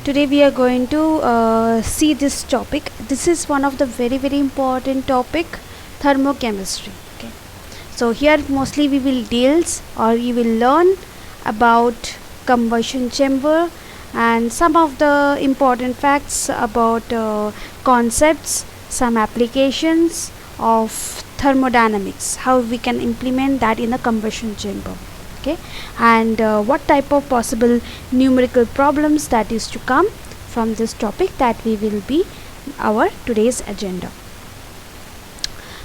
Today we are going to see this topic. This is one of the very important topic, thermochemistry. Okay, so here mostly we will deals or you will learn about combustion chamber and some of the important facts about concepts, some applications of thermodynamics, how we can implement that in the combustion chamber. Okay, and what type of possible numerical problems that is to come from this topic, that we will be our today's agenda.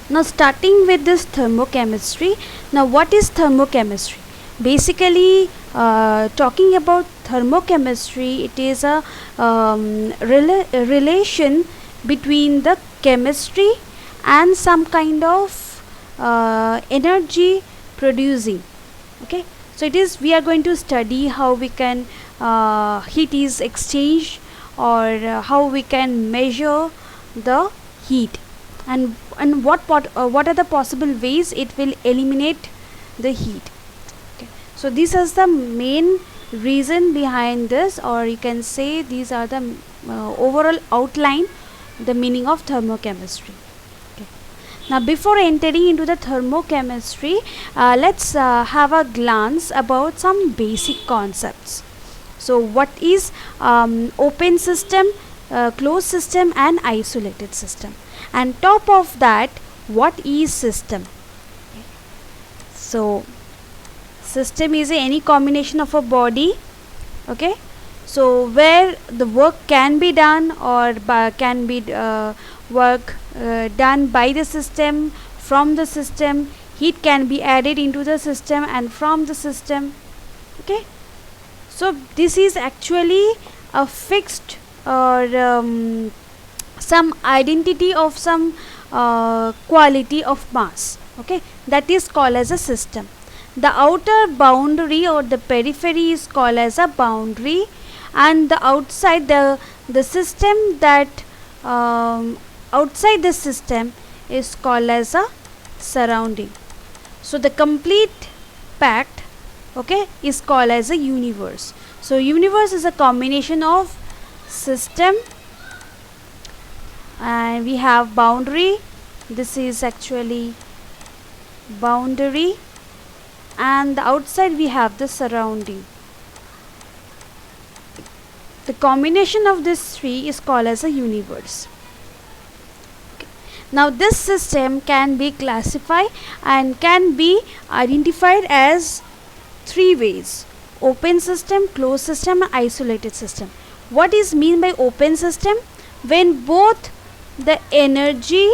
Now starting with this thermochemistry. Now what is thermochemistry? Basically talking about thermochemistry, it is a relation between the chemistry and some kind of energy producing. Okay, so it is, we are going to study how we can heat is exchanged, or how we can measure the heat, and what are the possible ways it will eliminate the heat. Okay, so this is the main reason behind this, or you can say these are the overall outline, the meaning of thermochemistry. Now before entering into the thermochemistry, let's have a glance about some basic concepts. So what is open system, closed system and isolated system, and top of that, what is system? So system is any combination of a body, okay, so where the work can be done, or can be work done by the system, from the system, heat can be added into the system and from the system. Okay, so this is actually a fixed or some identity of some quality of mass. Okay, that is called as a system. The outer boundary or the periphery is called as a boundary, and the outside the system that outside the system is called as a surrounding. So the complete pact, okay, is called as a universe. So universe is a combination of system, and we have boundary, this is actually boundary, and the outside we have the surrounding. The combination of these three is called as a universe. Now this system can be classified and can be identified as three ways: open system, closed system and isolated system. What is mean by open system? When both the energy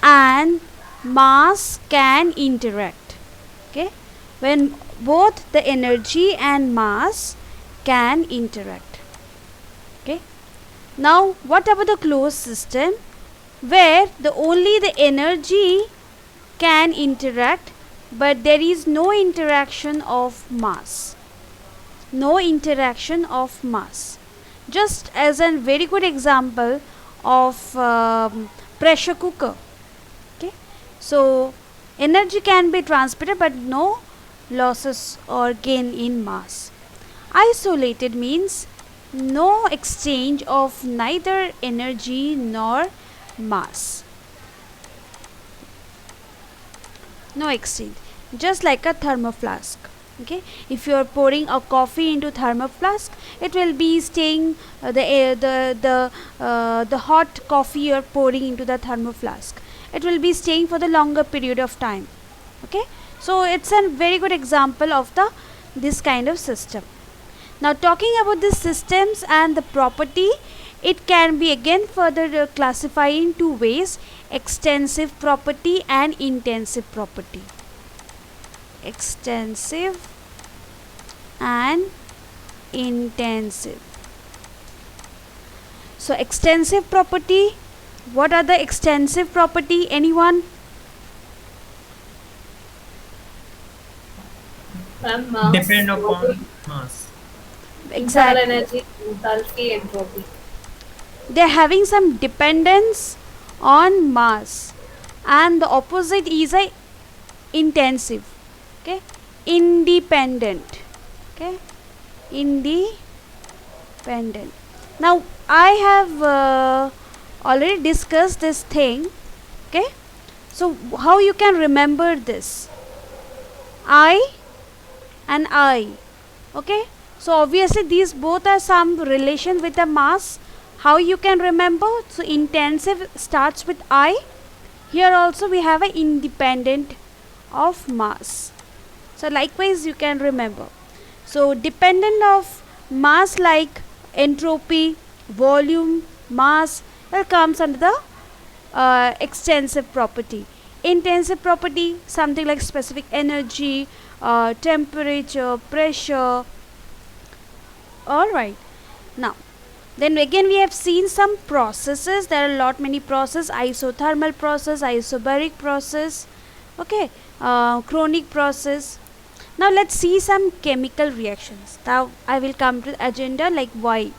and mass can interact. Okay, when both the energy and mass can interact. Okay, now what about the closed system, where only the energy can interact, but there is no interaction of mass. No interaction of mass. Just as a very good example of pressure cooker. Okay, so energy can be transmitted but no losses or gain in mass. Isolated means no exchange of neither energy nor mass. No exchange, just like a thermoflask. Okay, if you are pouring a coffee into thermoflask, it will be staying the hot coffee you are pouring into the thermoflask, it will be staying for the longer period of time. Okay, so it's a very good example of this kind of system. Now talking about the systems and the property, it can be again further classified in two ways: extensive property and intensive property. Extensive and intensive. So extensive property, what are the extensive property? Anyone? Mass, Depend entropy, upon mass. internal Exactly. energy, enthalpy, entropy. They are having some dependence on mass, and the opposite is a intensive. Okay, independent. Okay, independent. independent. Now I have already discussed this thing. Okay, so how you can remember this? I and I. Okay, so obviously these both are some relation with the mass. How you can remember? So intensive starts with I. Here also we have an independent of mass. So likewise you can remember. So dependent of mass like entropy, volume, mass, that comes under the extensive property. Intensive property, something like specific energy, temperature, pressure. Alright. Now then again we have seen some processes. There are a lot many processes: isothermal process, isobaric process, okay, chronic process. Now let's see some chemical reactions. Now I will come to the agenda like why.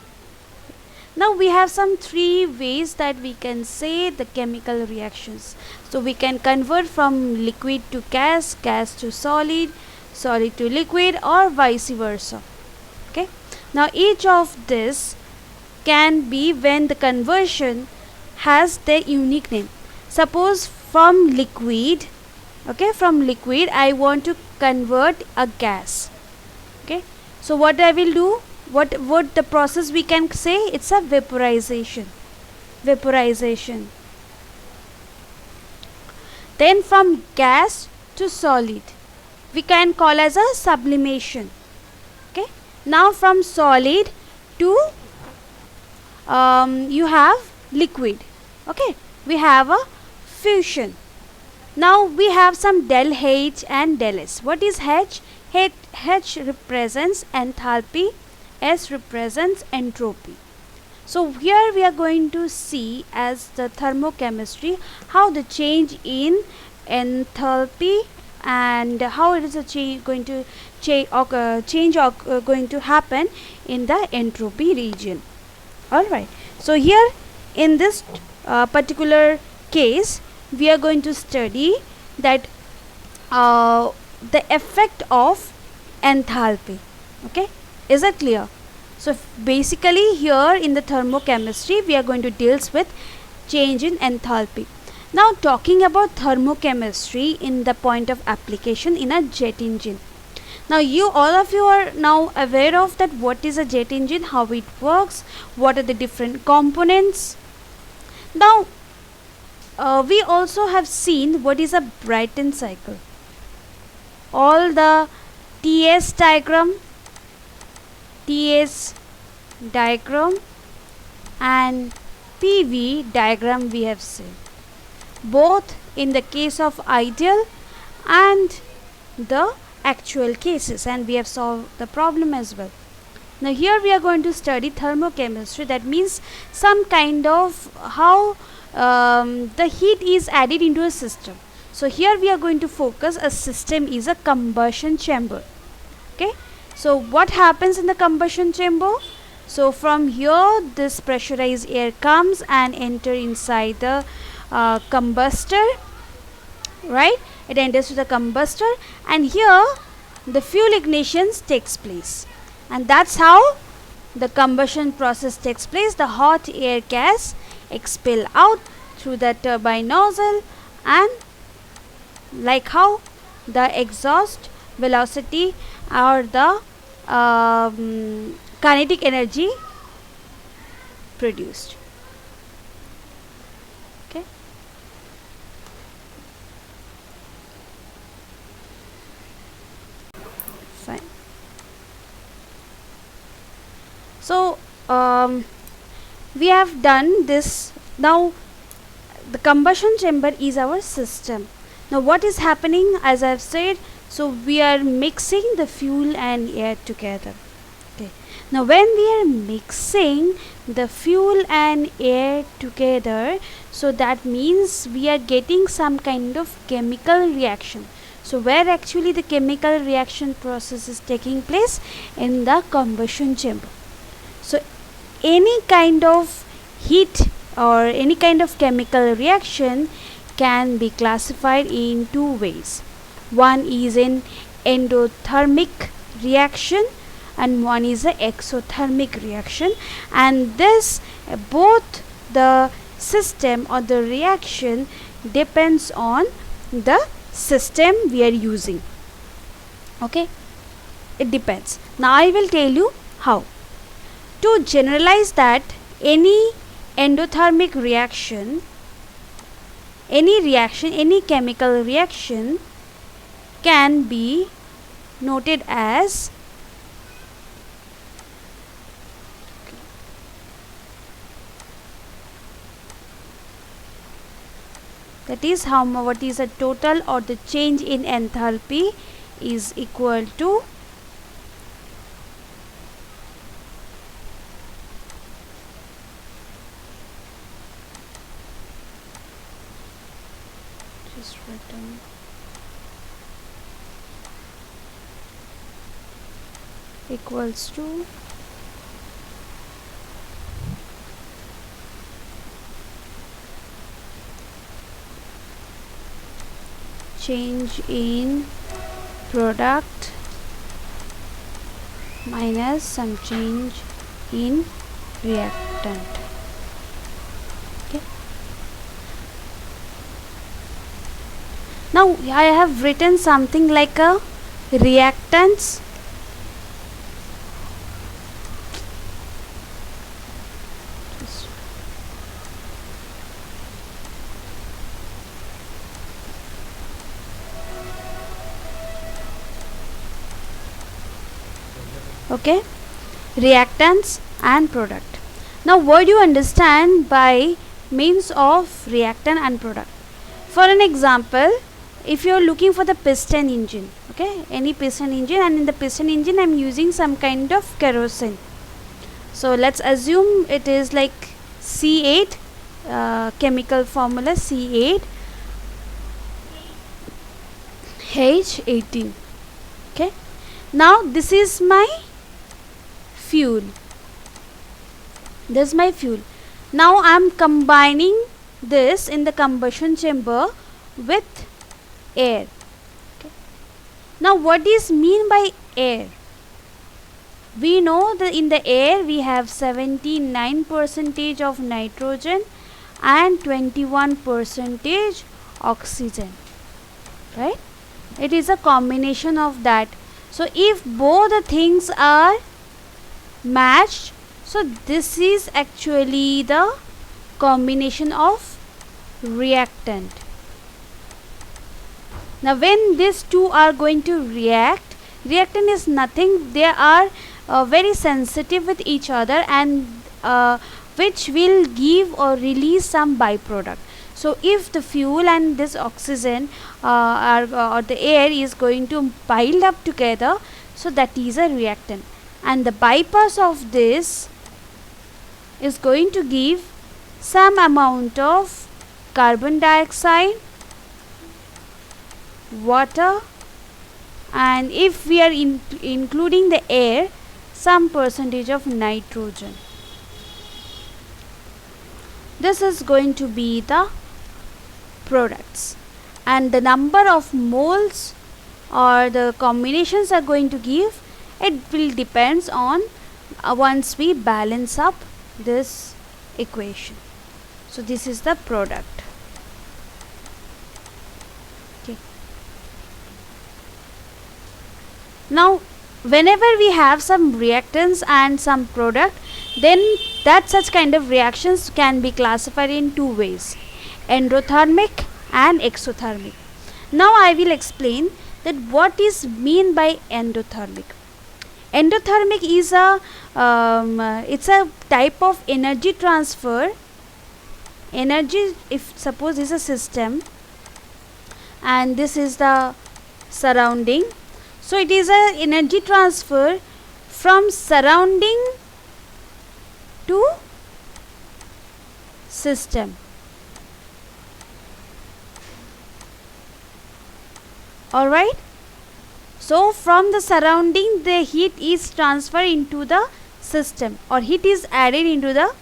Now we have some three ways that we can say the chemical reactions. So we can convert from liquid to gas, gas to solid, solid to liquid, or vice versa. Okay. Now each of this can be when the conversion has their unique name. Suppose from liquid, okay, from liquid I want to convert a gas. Okay, so what I will do, what the process we can say, it's a vaporization. Then from gas to solid we can call as a sublimation. Okay, now from solid to you have liquid. Okay, we have a fusion. Now we have some del H and del S. What is H? H represents enthalpy, S represents entropy. So here we are going to see as the thermochemistry how the change in enthalpy and how it is going to going to happen in the entropy region. Alright, so here in this particular case we are going to study that the effect of enthalpy. Okay, is that clear? So basically here in the thermochemistry we are going to deal with change in enthalpy. Now talking about thermochemistry in the point of application in a jet engine. Now all of you are now aware of that what is a jet engine, how it works, what are the different components. Now we also have seen what is a Brayton cycle. All the TS diagram and PV diagram we have seen, both in the case of ideal and the actual cases, and we have solved the problem as well. Now here we are going to study thermochemistry, that means some kind of how the heat is added into a system. So here we are going to focus, a system is a combustion chamber. Okay, so what happens in the combustion chamber? So from here this pressurized air comes and enter inside the combustor, right? It enters to the combustor, and here the fuel ignition takes place, and that's how the combustion process takes place. The hot air gas expel out through the turbine nozzle, and like how the exhaust velocity or the kinetic energy produced. Okay, fine. So we have done this. Now the combustion chamber is our system. Now what is happening, as I have said, so we are mixing the fuel and air together. Okay, now when we are mixing the fuel and air together, so that means we are getting some kind of chemical reaction. So where actually the chemical reaction process is taking place? In the combustion chamber. So any kind of heat or any kind of chemical reaction can be classified in two ways. One is an endothermic reaction and one is a exothermic reaction, and this both the system or the reaction depends on the system we are using. Okay, it depends. Now I will tell you how to generalize that any endothermic reaction, any chemical reaction can be noted as that is what is the total or the change in enthalpy is equal to just write down equals to change in product minus some change in reactant. Okay. Now I have written something like a reactants okay, reactants and product. Now what do you understand by means of reactant and product? For an example, if you are looking for the piston engine, okay, any piston engine, and in the piston engine I am using some kind of kerosene. So let's assume it is like C8, chemical formula C8 H18. Okay, now this is my fuel. This is my fuel. Now I am combining this in the combustion chamber with air. Okay. Now what is mean by air? We know that in the air we have 79% of nitrogen and 21% oxygen, right? It is a combination of that. So if both the things are matched, so this is actually the combination of reactant. Now when these two are going to react, reactant is nothing, they are very sensitive with each other, and which will give or release some byproduct. So if the fuel and this oxygen or the air is going to pile up together, so that is a reactant, and the bypass of this is going to give some amount of carbon dioxide, water, and if we are including the air, some percentage of nitrogen. This is going to be the products, and the number of moles or the combinations are going to give, it will depends on once we balance up this equation. So this is the product. Okay. Now whenever we have some reactants and some product, then that such kind of reactions can be classified in two ways: endothermic and exothermic. Now I will explain that what is mean by endothermic. Endothermic is a it's a type of energy transfer. Energy, if suppose is a system and this is the surrounding, so it is a energy transfer from surrounding to system. Alright, so from the surrounding the heat is transferred into the system, or heat is added into the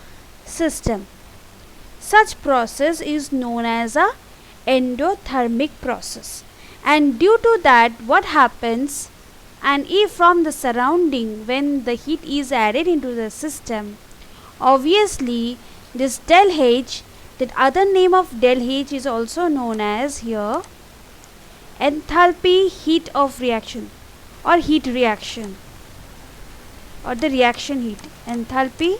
system. Such process is known as a endothermic process, and due to that what happens, and if from the surrounding when the heat is added into the system, obviously this del H, that other name of del H is also known as here enthalpy heat of reaction or heat reaction or the reaction heat, enthalpy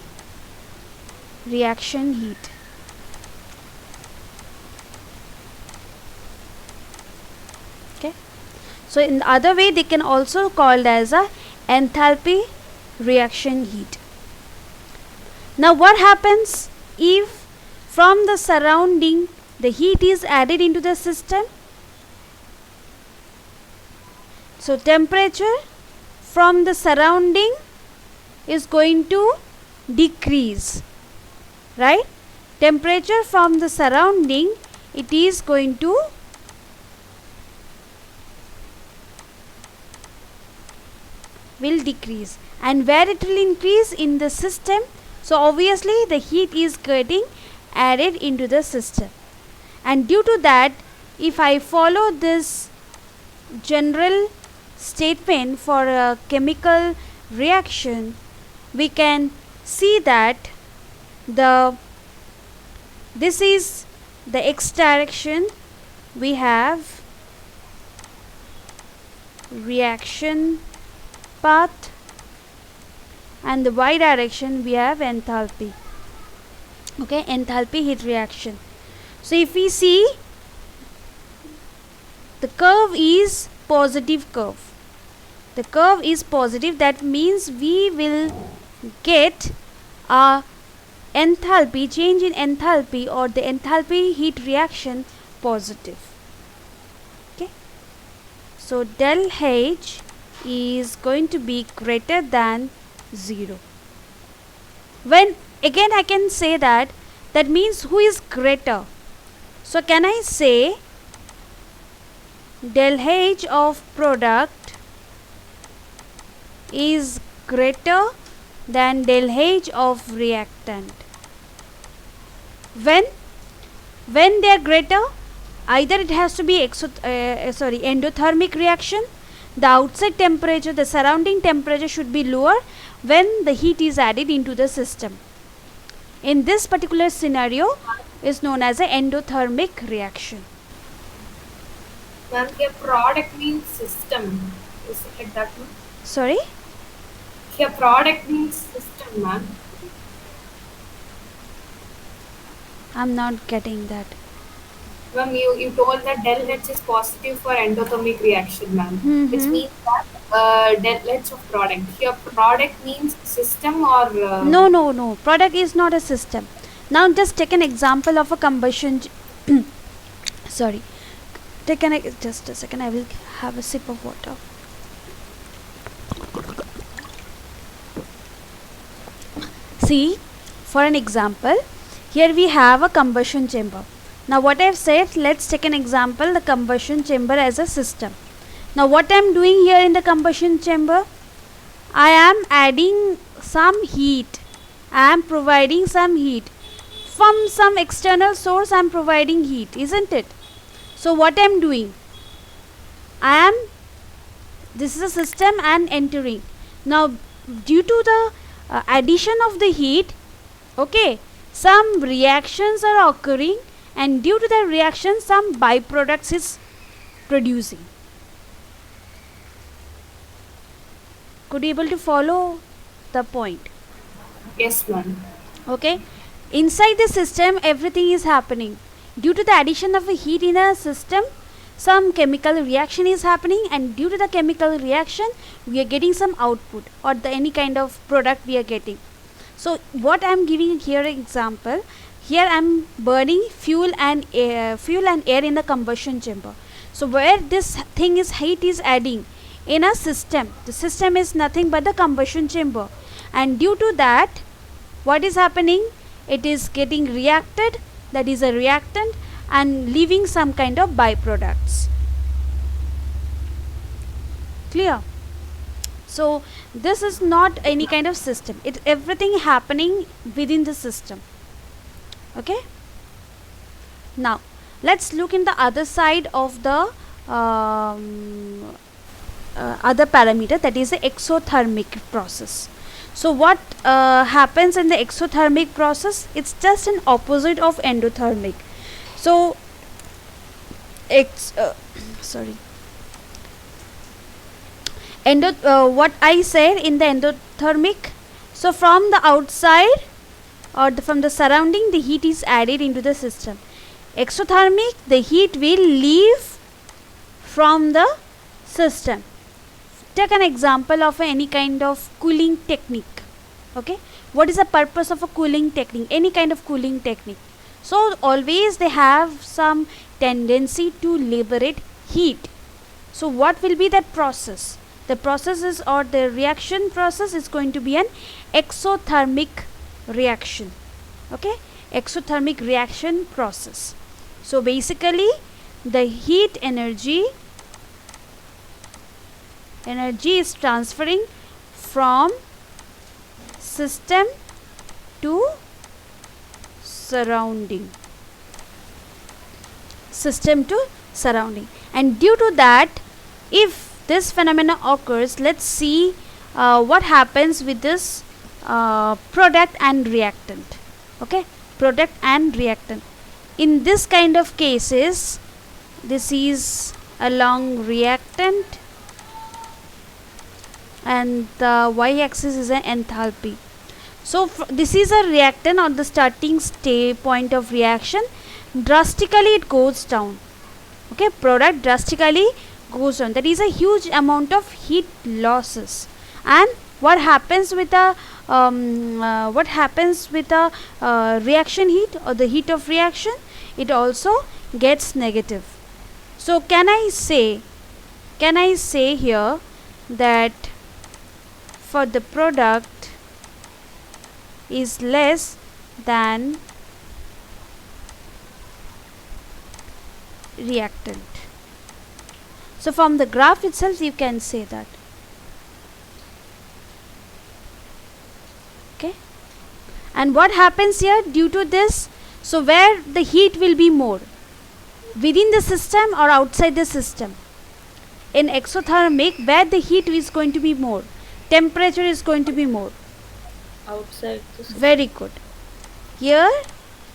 reaction heat. Okay, so in the other way they can also called as a enthalpy reaction heat. Now what happens if from the surrounding the heat is added into the system? So temperature from the surrounding is going to decrease, right? Temperature from the surrounding, it is going to will decrease, and where it will increase in the system, so obviously the heat is getting added into the system, and due to that, if I follow this general statement for a chemical reaction, we can see that this is the x direction, we have reaction path, and the y direction we have enthalpy. Okay, enthalpy heat reaction. So if we see, the curve is positive curve. The curve is positive, that means we will get a enthalpy, change in enthalpy or the enthalpy heat reaction positive. Okay, so del H is going to be greater than 0. When again I can say that means who is greater? So can I say del H of product is greater than del H of reactant? When they are greater, either it has to be endothermic reaction, the outside temperature, the surrounding temperature should be lower when the heat is added into the system. In this particular scenario is known as an endothermic reaction. Ma'am, here product means system. Is it like that, ma'am? Sorry? Here product means system, ma'am. I'm not getting that. Ma'am, you told that del H is positive for endothermic reaction, ma'am. Which means that del H of product. Here product means system or... No. Product is not a system. Now just take an example of a combustion. Sorry. Just a second. I will have a sip of water. See, for an example, here we have a combustion chamber. Now what I have said, let's take an example, the combustion chamber as a system. Now what I am doing here in the combustion chamber, I am adding some heat. I am providing some heat. From some external source I am providing heat, isn't it? So what I am doing, this is a system and entering. Now due to the addition of the heat, okay, some reactions are occurring, and due to the reaction some byproducts is producing. Could you able to follow the point? Yes, ma'am. Okay, inside the system everything is happening. Due to the addition of a heat in a system, some chemical reaction is happening, and due to the chemical reaction we are getting some output or any kind of product we are getting. So what I am giving here an example, here I am burning fuel and air in the combustion chamber. So where this thing is, heat is adding in a system, the system is nothing but the combustion chamber, and due to that what is happening, it is getting reacted, that is a reactant, and leaving some kind of byproducts. Clear? So this is not any kind of system, it everything happening within the system. Okay, now let's look in the other side of the other parameter, that is the exothermic process. So what happens in the exothermic process? It's just an opposite of endothermic. So what I said in the endothermic, so from the outside or from the surrounding, the heat is added into the system. Exothermic, the heat will leave from the system. Take an example of any kind of cooling technique. Okay, what is the purpose of a cooling technique? Any kind of cooling technique. So always they have some tendency to liberate heat. So what will be that process? The process is, or the reaction process is going to be an exothermic reaction. Okay, exothermic reaction process. So basically the heat energy is transferring from system to surrounding, and due to that, if this phenomena occurs, let's see what happens with this product and reactant. Okay, product and reactant. In this kind of cases, this is a long reactant and the y-axis is an enthalpy. So this is a reactant on the starting point of reaction. Drastically it goes down. Okay, product drastically goes down. That is a huge amount of heat losses. And what happens with the reaction heat or the heat of reaction? It also gets negative. So can I say here that for the product is less than reactant. So from the graph itself you can say that. Okay, and what happens here due to this? So where the heat will be more, within the system or outside the system? In exothermic, where the heat is going to be more, temperature is going to be more? Outside the system. Very good. Here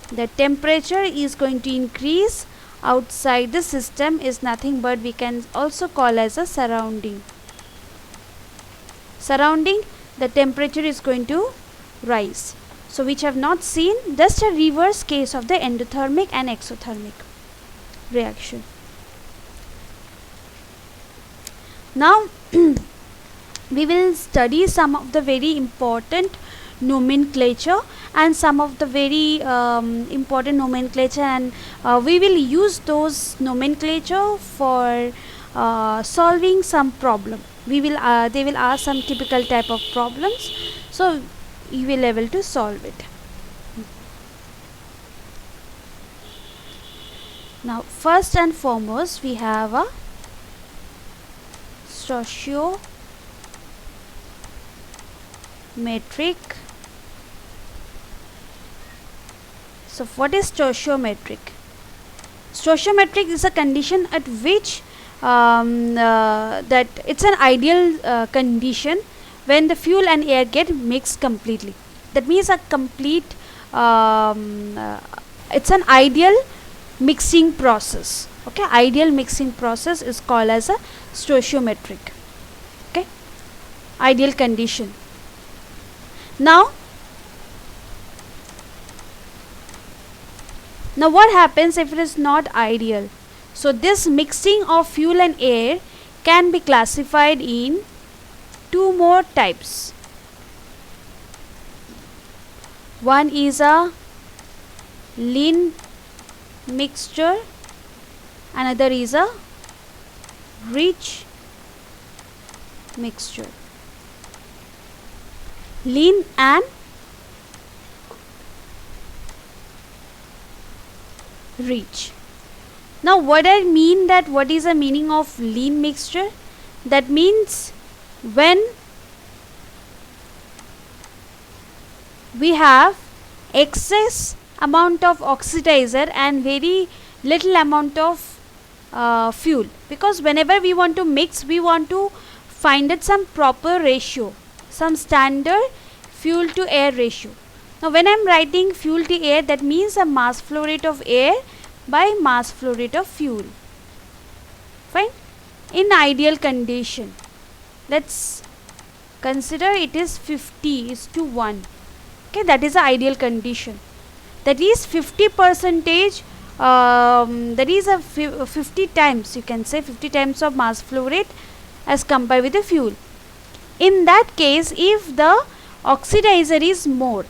the temperature is going to increase. Outside the system is nothing but we can also call as a surrounding. The temperature is going to rise. So which have not seen, just a reverse case of the endothermic and exothermic reaction. Now we will study some of the very important nomenclature and some of the very important nomenclature, and we will use those nomenclature for solving some problem. They will ask some typical type of problems, so you will able to solve it. Now first and foremost we have a stoichiometric. So what is stoichiometric? Stoichiometric is a condition at which that it's an ideal condition when the fuel and air get mixed completely. That means a complete it's an ideal mixing process. Okay, ideal mixing process is called as a stoichiometric. Okay, ideal condition. Now what happens if it is not ideal? So this mixing of fuel and air can be classified in two more types. One is a lean mixture, another is a rich mixture. Lean and rich. Now what I mean, that what is the meaning of lean mixture? That means when we have excess amount of oxidizer and very little amount of fuel, because whenever we want to mix, we want to find out some proper ratio, some standard fuel to air ratio. Now when I am writing fuel to air, that means a mass flow rate of air by mass flow rate of fuel. Fine. In ideal condition, let's consider it is 50:1. Okay, that is the ideal condition. That is 50 percentage. That is a 50 times, you can say 50 times of mass flow rate as compared with the fuel. In that case, if the oxidizer is more,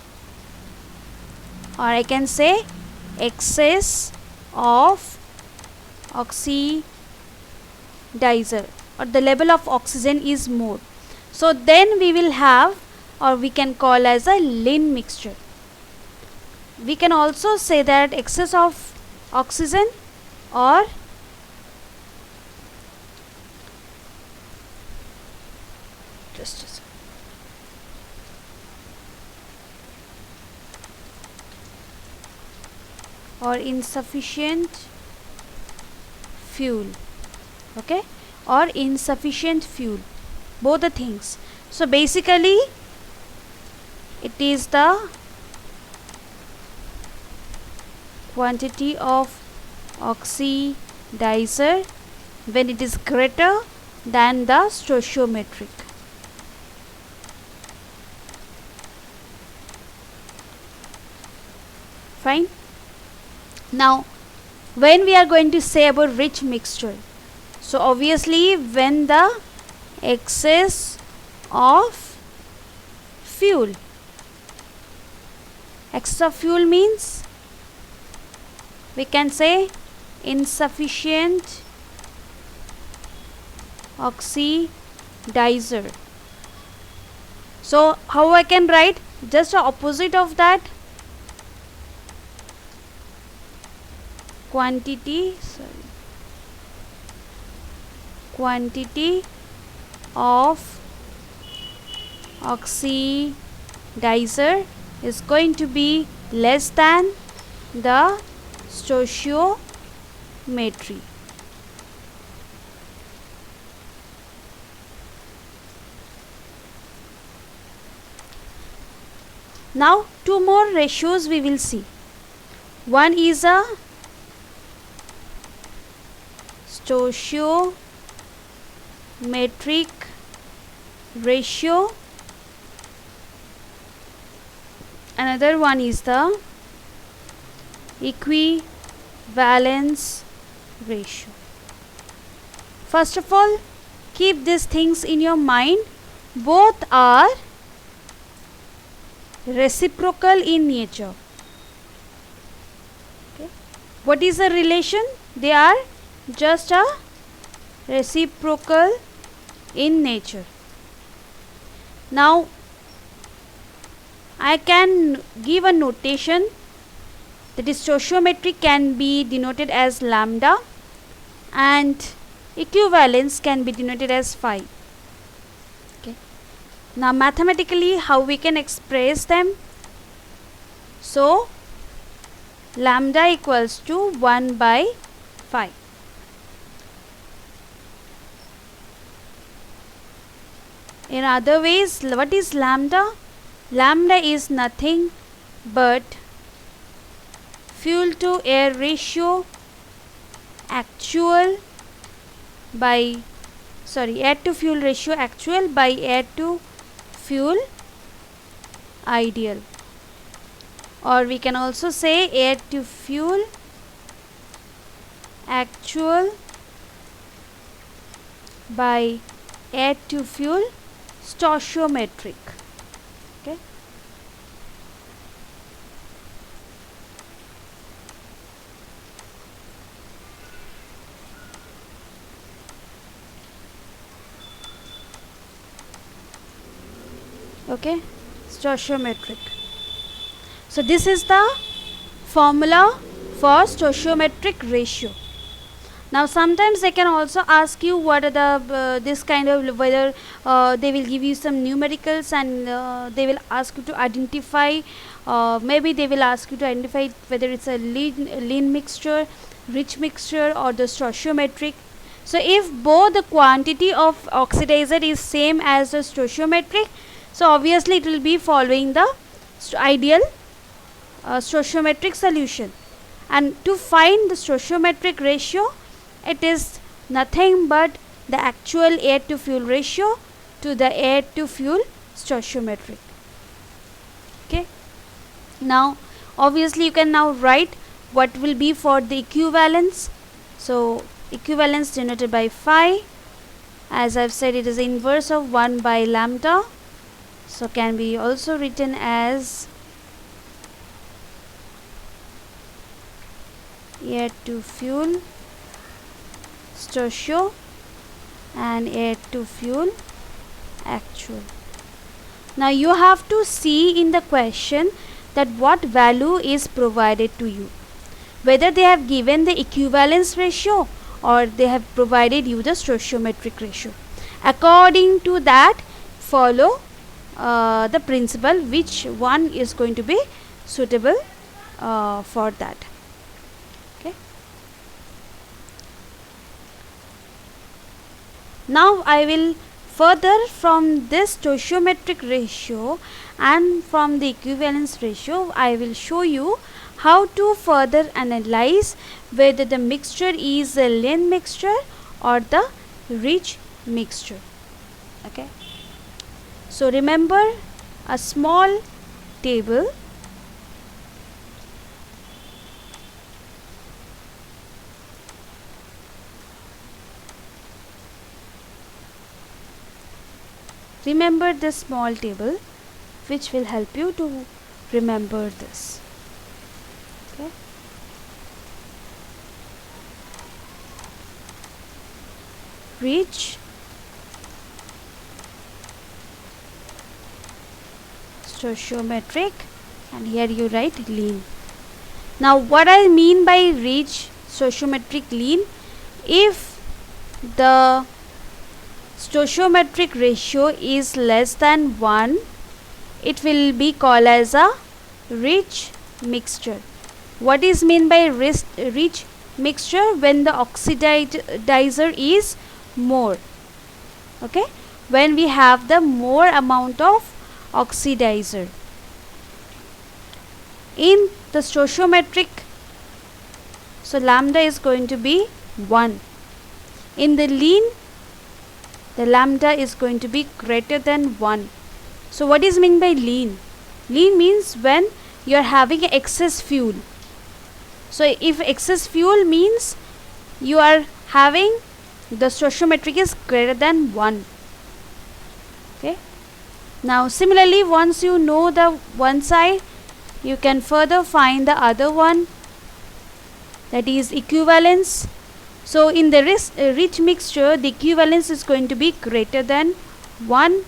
or I can say excess of oxidizer, or the level of oxygen is more, so then we will have, or we can call as a lean mixture. We can also say that excess of oxygen or just a second. Or insufficient fuel. Okay, or insufficient fuel, both the things. So basically it is the quantity of oxidizer when it is greater than the stoichiometric. Fine. Now when we are going to say about rich mixture, so obviously when the excess of fuel, excess of fuel means we can say insufficient oxidizer. So how I can write? Just the opposite of that, quantity of oxidizer is going to be less than the stoichiometry. Now two more ratios we will see. One is a stoichiometric ratio, another one is the equivalence ratio. First of all, keep these things in your mind. Both are reciprocal in nature. Okay. What is the relation? They are just a reciprocal in nature. Now I can give a notation, that is stoichiometric can be denoted as lambda and equivalence can be denoted as phi. Okay. Now mathematically how we can express them? So lambda equals to 1 by phi. In other ways, what is lambda? Lambda is nothing but fuel to air ratio actual by air to fuel ratio actual by air to fuel ideal, or we can also say air to fuel actual by air to fuel stoichiometric. Okay. Okay, stoichiometric. So this is the formula for stoichiometric ratio. Now sometimes they can also ask you what are the this kind of, whether they will give you some numericals and they will ask you to identify, maybe they will ask you to identify whether it's a lean mixture, rich mixture or the stoichiometric. So if both the quantity of oxidizer is same as the stoichiometric, so obviously it will be following the ideal stoichiometric solution. And to find the stoichiometric ratio, it is nothing but the actual air to fuel ratio to the air to fuel stoichiometric. Okay. Now obviously you can now write what will be for the equivalence. So equivalence denoted by phi, as I've said, it is the inverse of 1 by lambda, so can be also written as air to fuel stoichio and air to fuel actual. Now you have to see in the question that what value is provided to you, whether they have given the equivalence ratio or they have provided you the stoichiometric ratio. According to that, follow the principle which one is going to be suitable for that. Okay. Now I will further from this stoichiometric ratio and from the equivalence ratio, I will show you how to further analyze whether the mixture is a lean mixture or the rich mixture. Okay. So remember a small table. Remember this small table which will help you to remember this. Okay. Rich, stoichiometric, and here you write lean. Now what I mean by rich, stoichiometric, lean, if the stoichiometric ratio is less than 1, it will be called as a rich mixture. What is mean by rich mixture? When the oxidizer is more. Okay, when we have the more amount of oxidizer. In the stoichiometric, so lambda is going to be 1. In the lean, the lambda is going to be greater than 1. So what is meant by lean? Lean means when you are having excess fuel. So if excess fuel means you are having the stoichiometric is greater than 1. Okay. Now similarly, once you know the one side, you can further find the other one, that is equivalence. So in the rich mixture, the equivalence is going to be greater than 1.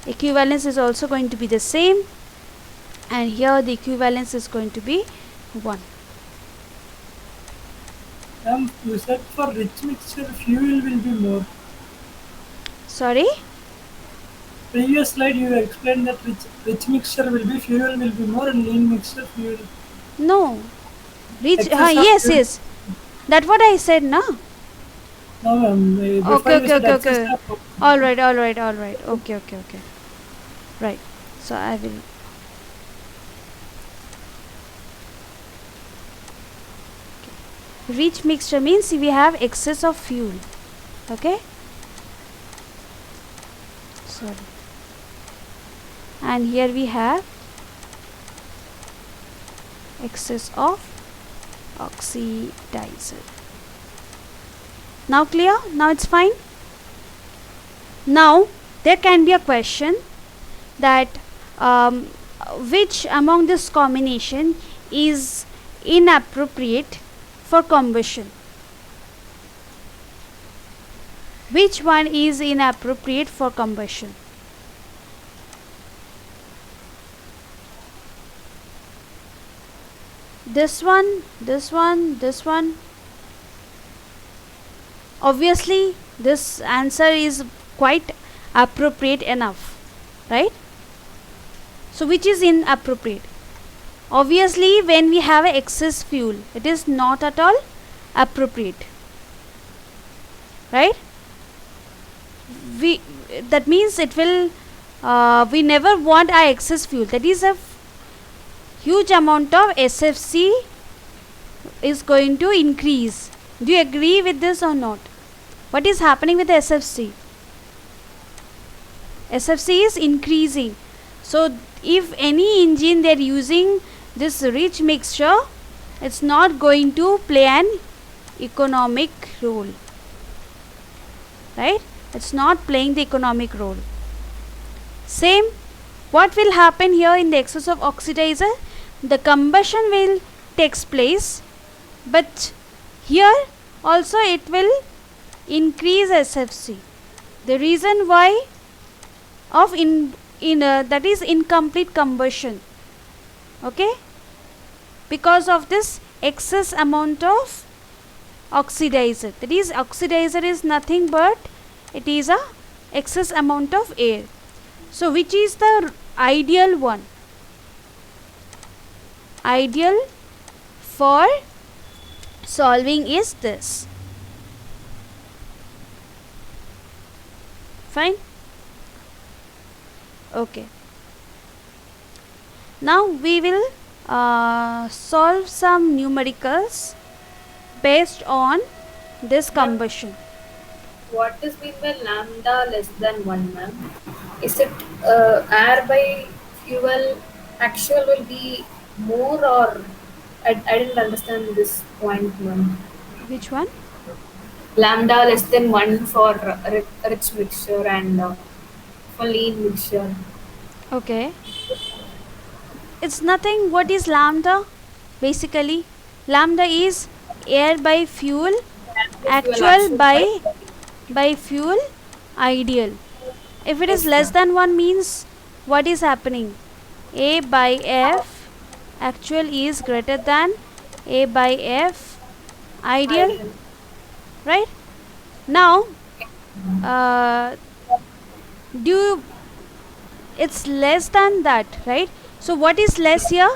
Equivalence is also going to be the same, and here the equivalence is going to be 1. You said for rich mixture fuel will be more. Sorry? Previous slide you explained that rich mixture will be fuel will be more and lean mixture fuel. No. Rich, Excess of yes. That's what I said, na? No, ma'am. Okay. Alright. Okay. Right. So I will. Rich mixture means we have excess of fuel. Okay. Sorry. And here we have excess of oxidizer. Now clear? Now it's fine. Now there can be a question that which among this combination is inappropriate for combustion? Which one is inappropriate for combustion? This one. Obviously this answer is quite appropriate enough, right? So which is inappropriate? Obviously when we have excess fuel, it is not at all appropriate. right? We that means it will we never want our excess fuel. That is a huge amount of SFC is going to increase. Do you agree with this or not? What is happening with the SFC? SFC is increasing. So if any engine they are using this rich mixture, it's not going to play an economic role, right? It's not playing the economic role. Same, what will happen here in the excess of oxidizer? The combustion will takes place, but here also it will increase SFC. The reason why of that is incomplete combustion, okay, because of this excess amount of oxidizer. That is, oxidizer is nothing but it is a excess amount of air. So which is the ideal one? Ideal for solving is this. Fine. Okay. Now we will solve some numericals based on this combustion. What is mean by lambda less than 1, ma'am? Is it air by fuel actual will be more, or I didn't understand this point, ma'am. Which one? Lambda less than 1 for rich mixture and for lean mixture. Okay. It's nothing. What is lambda? Basically, lambda is air by fuel, actual by fuel, ideal. If it is less than 1 means what is happening? A by F actual is greater than A by F ideal, right? Now it's less than that, right? So what is less here?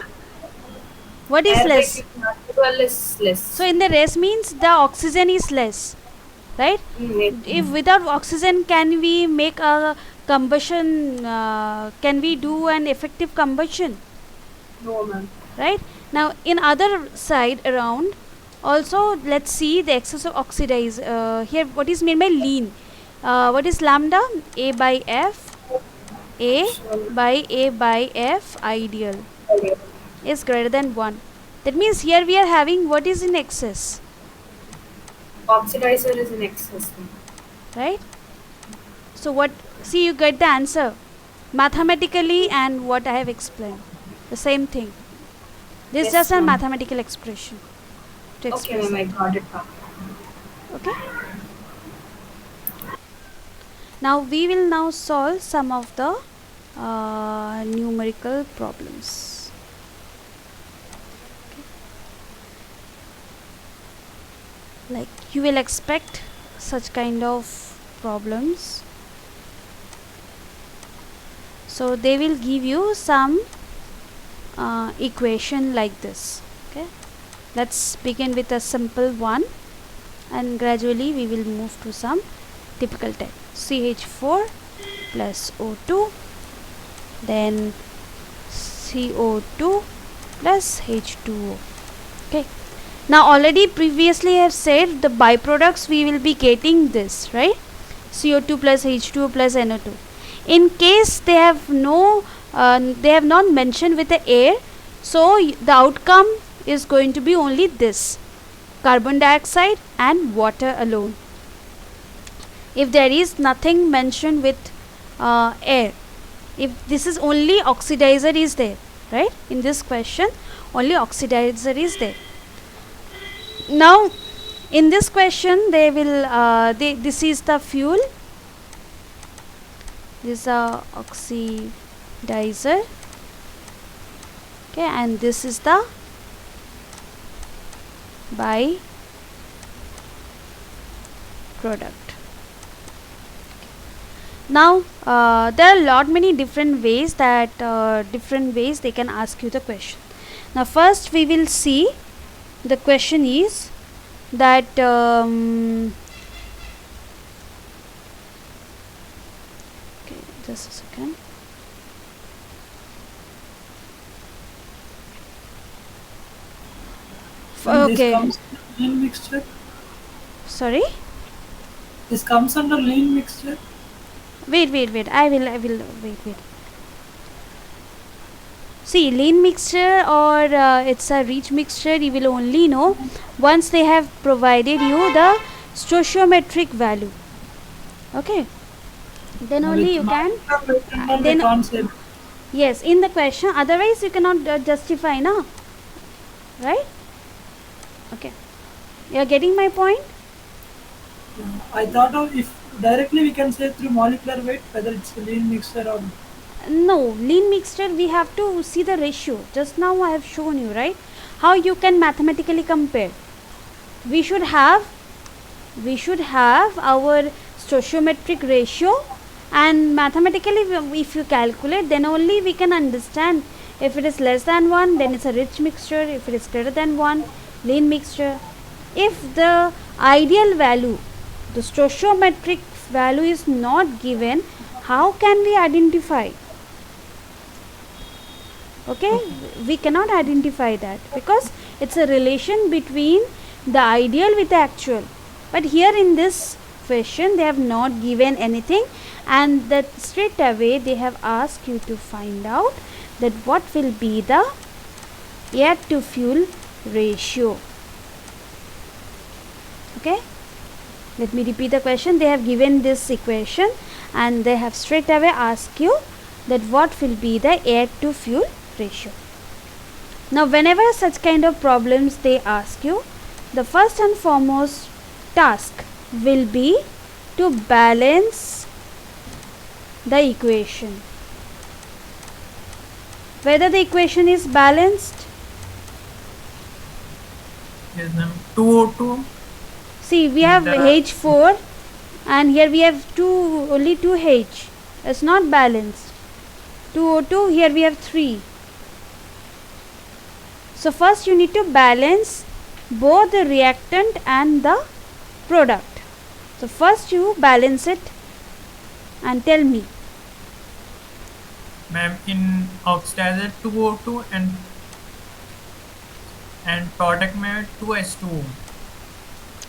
What is Air by less? fuel is less. So in the rest means the oxygen is less, right? If without oxygen can we make a combustion, can we do an effective combustion? No, ma'am. Right? Now in other side around also, let's see the excess of oxidize. Here what is meant by lean? What is lambda? A by F, A by F ideal is greater than 1. That means here we are having what is in excess, Oxidizer is in excess, ma'am. right? So what, see, you get the answer mathematically and what I have explained, the same thing. This is Yes, just a ma'am. mathematical expression to Okay, express ma'am, I it. got it, ma'am. Okay. Now we will now solve some of the numerical problems. Okay. Like you will expect such kind of problems. So they will give you some equation like this. Okay. Let's begin with a simple one, and gradually we will move to some typical type. CH4 plus O2, then CO2 plus H2O. Okay. Now already previously I have said the byproducts we will be getting this, right? CO2 plus H2O plus NO2. In case they have they have not mentioned with the air, so the outcome is going to be only this: carbon dioxide and water alone. If there is nothing mentioned with air, if this is only oxidizer is there, right? In this question only oxidizer is there. Now in this question they will this is the fuel, this is a oxidizer, okay, and this is the by-product. Now there are lot many different ways that they can ask you the question. Now first we will see the question is that Just a second. And Okay. This comes under lean mixture. Sorry. This comes under lean mixture. Wait. I will. Wait. See, lean mixture or it's a rich mixture, you will only know once they have provided you the stoichiometric value. Okay. Then only you can. Then then- can't say. Yes, in the question. Otherwise, you cannot justify, na? Right? Okay. You are getting my point? I thought of if directly we can say through molecular weight whether it's a lean mixture or No, lean mixture we have to see the ratio. Just now I have shown you, right? How you can mathematically compare. We should have our stoichiometric ratio, and mathematically if you calculate, then only we can understand if it is less than 1, then it's a rich mixture. If it is greater than 1, lean mixture. If the ideal value, the stoichiometric value is not given, how can we identify? Okay, we cannot identify that because it's a relation between the ideal with the actual. But here in this question they have not given anything, and that straight away they have asked you to find out that what will be the air to fuel ratio. Okay, let me repeat the question. They have given this equation and they have straight away asked you that what will be the air to fuel ratio. Now whenever such kind of problems they ask you, the first and foremost task will be to balance the equation. Whether the equation is balanced. Yes, ma'am. 2O2. See, we have H4 and here we have only 2H. It's not balanced. 2O2, here we have 3. So first you need to balance both the reactant and the product. So first you balance it and tell me. Ma'am, in oxidizer 2O2 and product में 2H2O.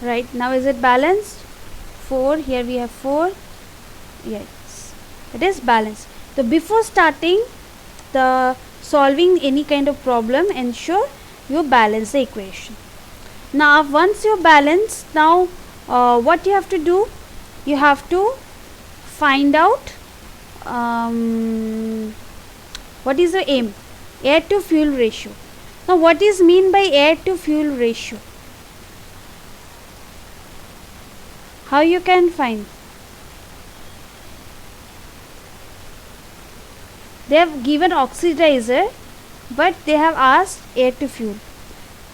Right, now is it balanced? 4, here we have 4. Yes, it is balanced. So before starting the solving any kind of problem, ensure you balance the equation. Now once you balance, now what you have to do, you have to find out what is the aim, air to fuel ratio. Now what is mean by air to fuel ratio? How you can find? They have given oxidizer, but they have asked air to fuel.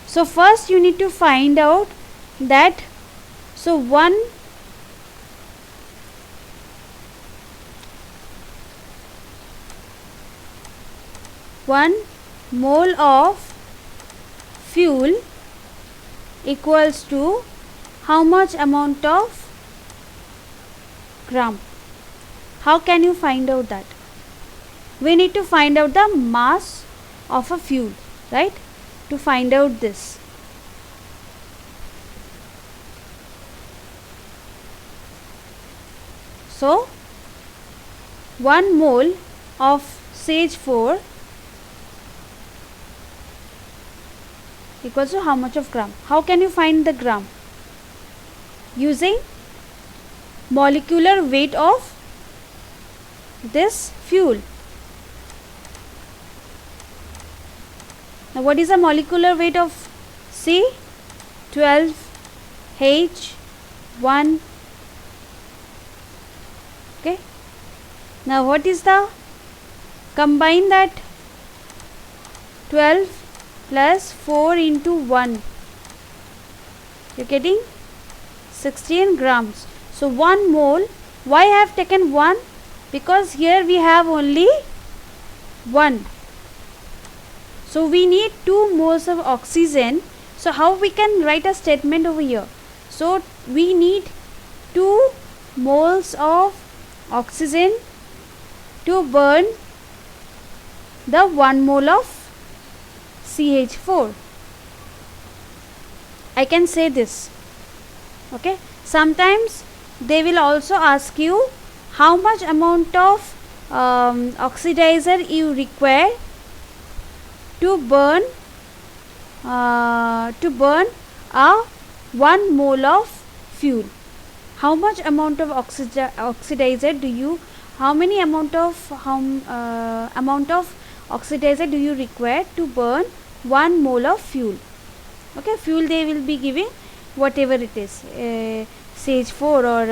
So first you need to find out that, so 1 mole of fuel equals to how much amount of gram? How can you find out that? We need to find out the mass of a fuel, right? To find out this. So 1 mole of CH4 equals to how much of gram? How can you find the gram? Using molecular weight of this fuel. Now what is the molecular weight of C12H1? Okay. Now what is the, combine that 12 plus 4 into 1, you are getting 16 grams. So 1 mole, why I have taken 1? Because here we have only 1. So we need 2 moles of oxygen. So how we can write a statement over here? So we need 2 moles of oxygen to burn the 1 mole of CH4. I can say this. Okay. Sometimes they will also ask you how much amount of oxidizer you require to burn a 1 mole of fuel. How much amount of oxidizer do you, how many amount of oxidizer do you require to burn 1 mole of fuel? Okay, fuel they will be giving whatever it is, CH4 or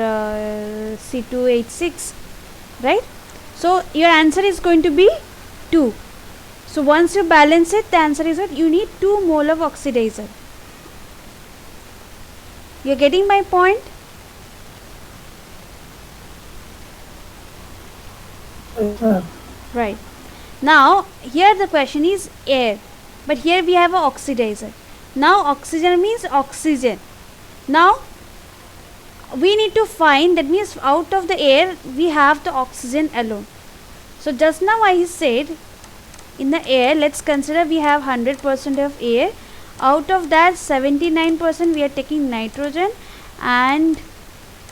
C2H6, right? So your answer is going to be 2. So once you balance it, the answer is that you need 2 mole of oxidizer. You are getting my point? Right. Now here the question is air, but here we have a oxidizer. Now oxygen means oxygen. Now we need to find, that means out of the air we have the oxygen alone. So just now I said in the air, let's consider we have 100% of air. Out of that 79% we are taking nitrogen and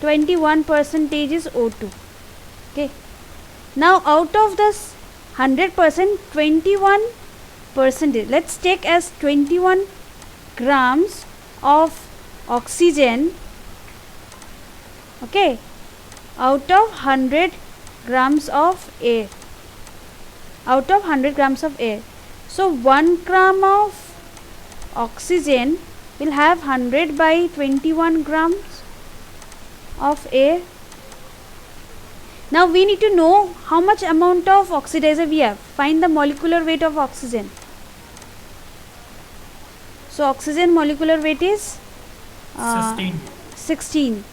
21% is O2. Okay. Now out of this 100%, 21%, let's take as 21 grams of oxygen, okay, out of 100 grams of air, out of 100 grams of air. So 1 gram of oxygen will have 100 by 21 grams of air. Now we need to know how much amount of oxidizer we have. Find the molecular weight of oxygen. So oxygen molecular weight is 16.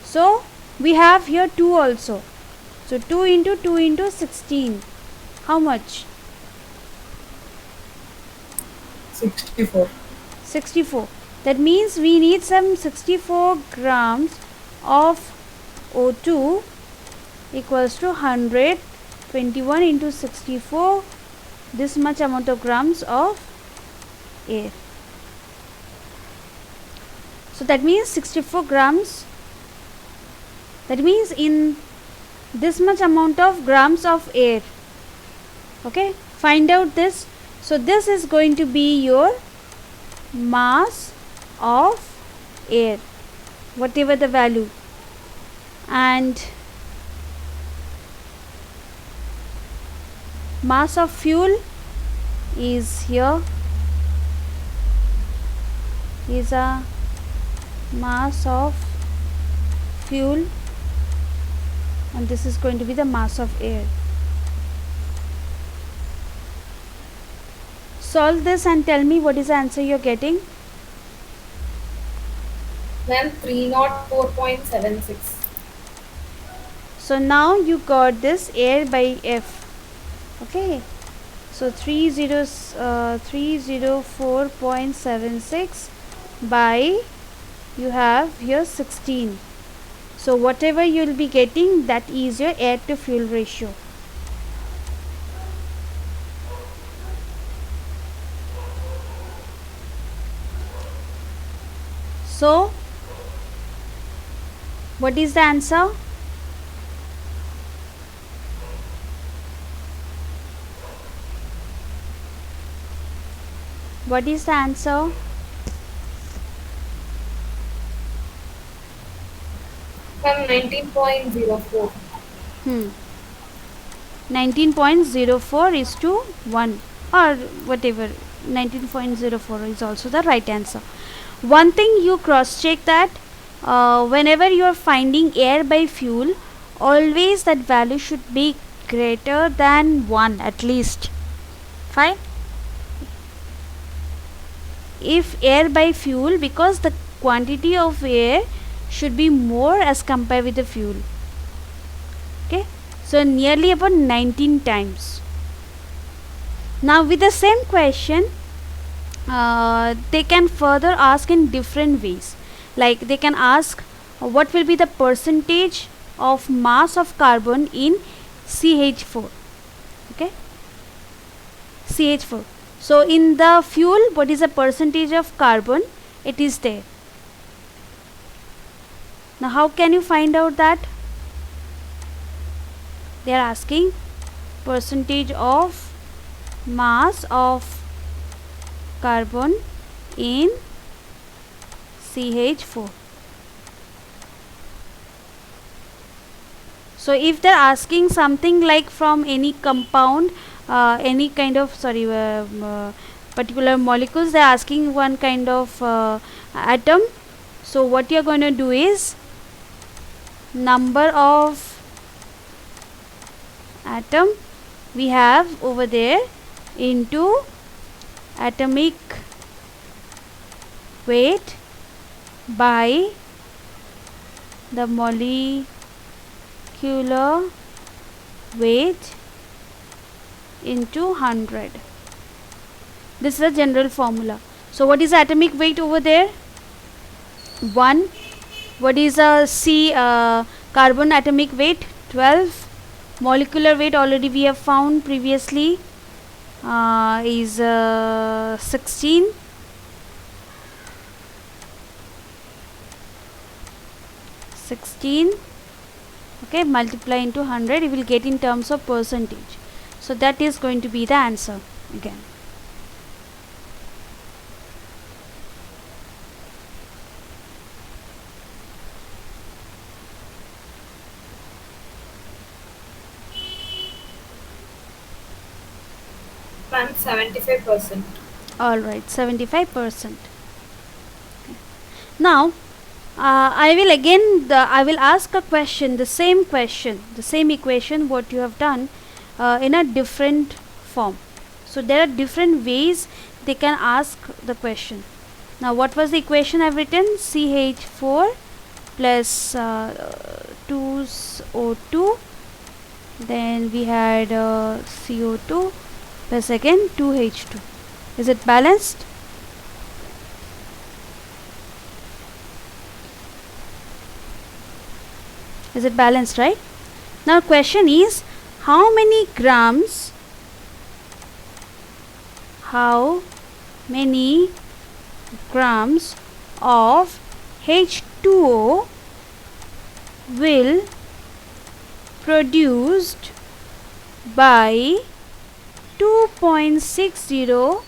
So we have here 2 also. So 2 into 2 into 16. How much? 64. 64. That means we need some 64 grams of O2 equals to 100, 21 into 64, this much amount of grams of air. So that means 64 grams, that means in this much amount of grams of air. Okay, find out this. So this is going to be your mass of air, whatever the value, and mass of fuel is here, is a mass of fuel, and this is going to be the mass of air. Solve this and tell me what is the answer you are getting. Ma'am, 304.76. So now you got this air by F. Okay, so 304.76 by, you have here 16. So whatever you will be getting, that is your air to fuel ratio. So what is the answer? What is the answer? Ma'am, 19.04. 19.04 is to 1 or whatever, 19.04 is also the right answer. One thing you cross check that whenever you are finding air by fuel, always that value should be greater than 1 at least. Fine. If air by fuel, because the quantity of air should be more as compared with the fuel. Okay, so nearly about 19 times. Now with the same question, they can further ask in different ways. Like they can ask what will be the percentage of mass of carbon in CH4. Okay, CH4. So in the fuel, what is the percentage of carbon? It is there. Now how can you find out that? They are asking percentage of mass of carbon in CH4. So if they are asking something like from any compound, any kind of particular molecules, they are asking one kind of atom. So what you are going to do is number of atom we have over there into atomic weight by the molecular weight into 100. This is a general formula. So what is the atomic weight over there? 1. What is a carbon atomic weight? 12. Molecular weight already we have found previously is 16. Okay, multiply into 100, you will get in terms of percentage. So that is going to be the answer again. Ma'am, 75%. Alright, 75%. Okay. Now I will ask a question, the same equation what you have done in a different form. So there are different ways they can ask the question. Now what was the equation I have written? CH4 plus 2O2, then we had CO2 plus again 2H2. Is it balanced? Is it balanced, right? Now question is, how many grams of H2O will produced by 2.60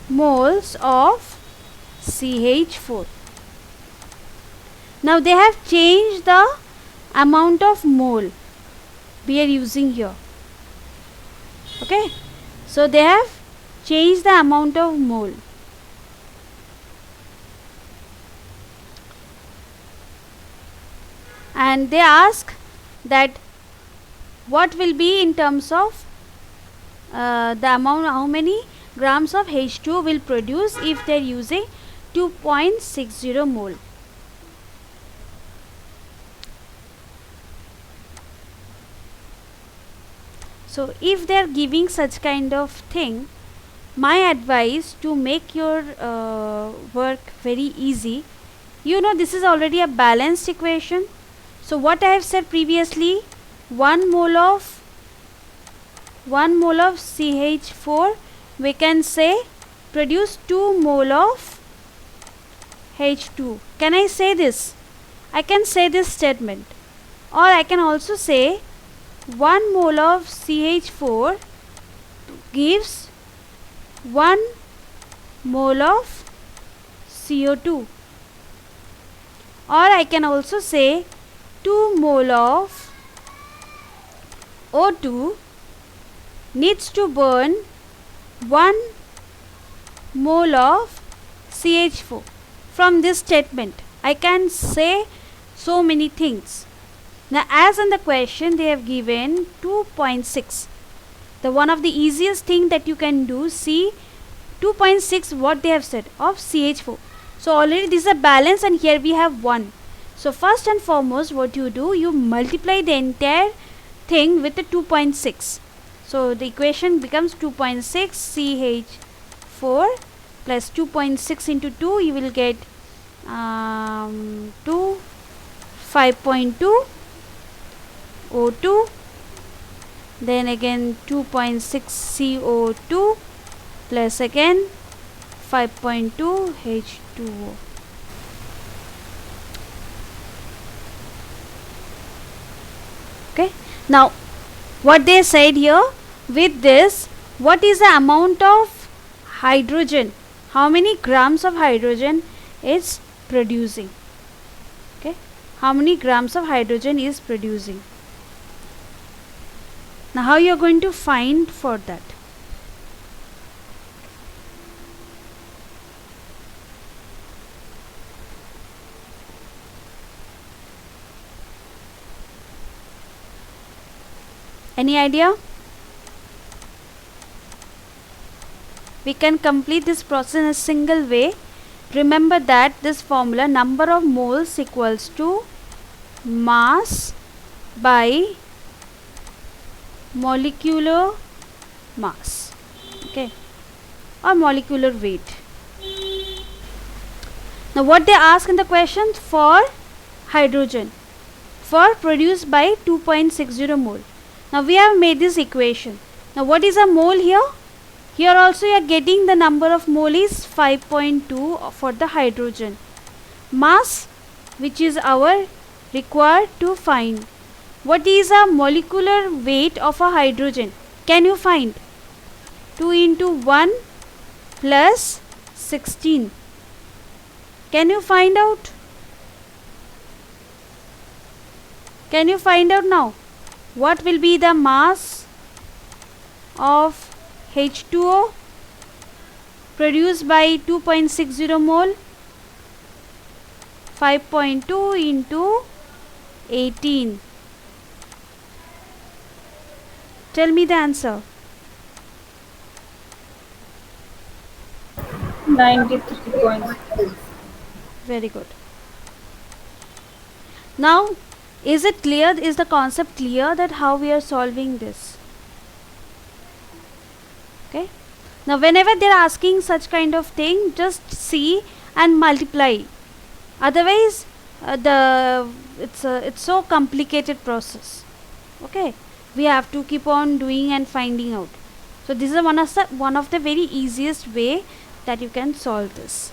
moles of CH4. Now they have changed the amount of mole we are using here. Okay, so they have changed the amount of mole. And they ask that what will be in terms of the amount, how many grams of H2O will produce if they are using 2.60 mole. So if they are giving such kind of thing, my advice to make your work very easy, you know this is already a balanced equation. So what I have said previously, 1 mole of CH4 we can say produce 2 mole of H2. Can I say this? I can say this statement, or I can also say 1 mole of CH4 gives 1 mole of CO2, or I can also say 2 mole of O2 needs to burn 1 mole of CH4. From this statement I can say so many things. Now as in the question they have given 2.6, the one of the easiest thing that you can do, see 2.6 what they have said of CH4. So already this is a balance and here we have 1. So first and foremost what you do, you multiply the entire thing with the 2.6. So the equation becomes 2.6 CH4 plus 2.6 into 2, you will get 5.2 O2 then again 2.6 CO2 plus again 5.2 H2O. Okay, now what they said here, with this, what is the amount of hydrogen, how many grams of hydrogen it's producing? Okay, how many grams of hydrogen is producing? Now how you are going to find for that? Any idea? We can complete this process in a single way. Remember that this formula, number of moles equals to mass by molecular mass, okay, or molecular weight. Now what they ask in the question, for hydrogen, for produced by 2.60 mole. Now we have made this equation. Now what is a mole here? Here also you are getting the number of mole is 5.2 for the hydrogen. Mass, which is our required to find. What is a molecular weight of a hydrogen? Can you find? 2 into 1 plus 16. Can you find out? Can you find out now? What will be the mass of H2O produced by 2.60 mole? 5.2 into 18. Tell me the answer. 93.6. Very good. Now, is it clear? Is the concept clear that how we are solving this? Okay. Now, whenever they are asking such kind of thing, just see and multiply. Otherwise, it's so complicated process. Okay. We have to keep on doing and finding out. So this is one of the very easiest way that you can solve this.